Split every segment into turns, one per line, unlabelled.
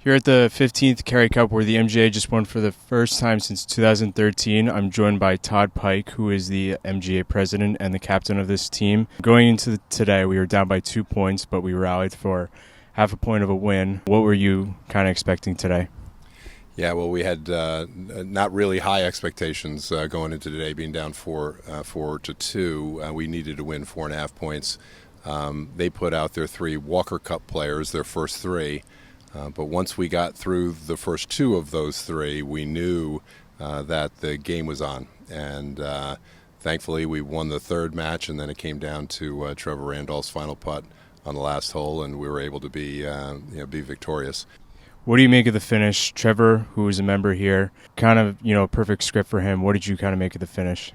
Here at the 15th Carey Cup, where the MGA just won for the first time since 2013, I'm joined by Todd Pike, who is the MGA president and the captain of this team. Going into today, we were down by 2 points, but we rallied for half a point of a win. What were you kind of expecting today?
Yeah, well, we had not really high expectations going into today, being down 4-2. We needed to win 4.5 points. They put out their 3 Walker Cup players, their first 3. But once we got through the first 2 of those 3, we knew that the game was on. And thankfully, we won the 3rd match, and then it came down to Trevor Randolph's final putt on the last hole, and we were able to be victorious.
What do you make of the finish? Trevor, who is a member here, kind of, a perfect script for him. What did you kind of make of the finish?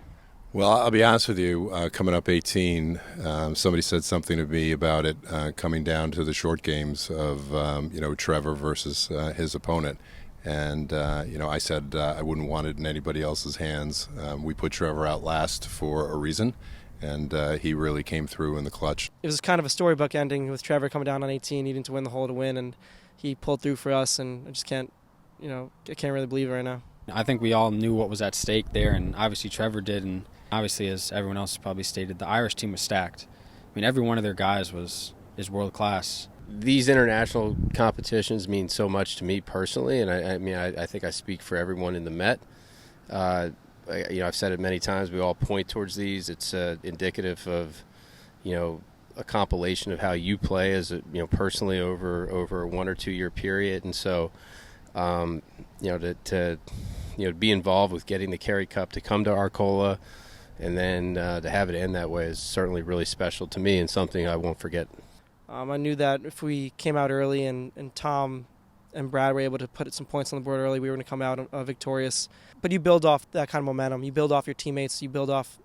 Well, I'll be honest with you, coming up 18, somebody said something to me about it coming down to the short games of, Trevor versus his opponent. And, I said I wouldn't want it in anybody else's hands. We put Trevor out last for a reason, and he really came through in the clutch.
It was kind of a storybook ending with Trevor coming down on 18, needing to win the hole to win, and he pulled through for us, and I just can't really believe it right now.
I think we all knew what was at stake there, and obviously Trevor did, and obviously, as everyone else probably stated, the Irish team was stacked. I mean, every one of their guys is world class.
These international competitions mean so much to me personally, and I think I speak for everyone in the Met. I've said it many times. We all point towards these. It's indicative of, a compilation of how you play as personally over a 1 or 2 year period, and so to be involved with getting the Carey Cup, to come to Arcola, and then to have it end that way is certainly really special to me and something I won't forget.
I knew that if we came out early and Tom and Brad were able to put some points on the board early, we were going to come out victorious. But you build off that kind of momentum. You build off your teammates. You build off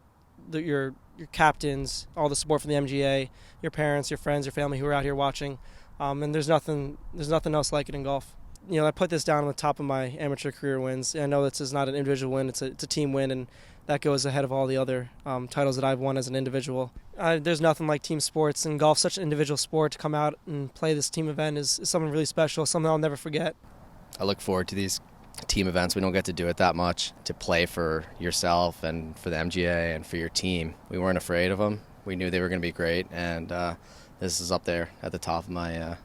your captains, all the support from the MGA, your parents, your friends, your family who are out here watching. And there's nothing else like it in golf. I put this down on the top of my amateur career wins. I know this is not an individual win; it's a team win, and that goes ahead of all the other titles that I've won as an individual. There's nothing like team sports, and golf's such an individual sport. To come out and play this team event is something really special, something I'll never forget.
I look forward to these team events. We don't get to do it that much. To play for yourself and for the MGA and for your team, we weren't afraid of them. We knew they were going to be great, and this is up there at the top of my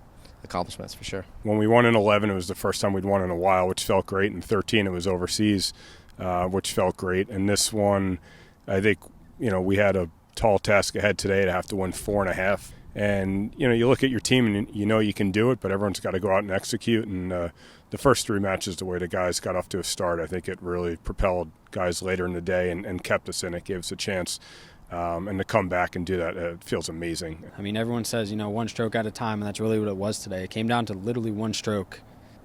accomplishments for sure.
When we won in 11, it was the first time we'd won in a while, which felt great. In 13, it was overseas, which felt great. And this one, I think, we had a tall task ahead today to have to win 4.5. And, you look at your team and you can do it, but everyone's got to go out and execute. And the first 3 matches, the way the guys got off to a start, I think it really propelled guys later in the day and kept us in it, gave us a chance. And to come back and do that, it feels amazing.
I mean, everyone says, 1 stroke at a time, and that's really what it was today. It came down to literally 1 stroke,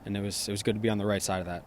and it was good to be on the right side of that.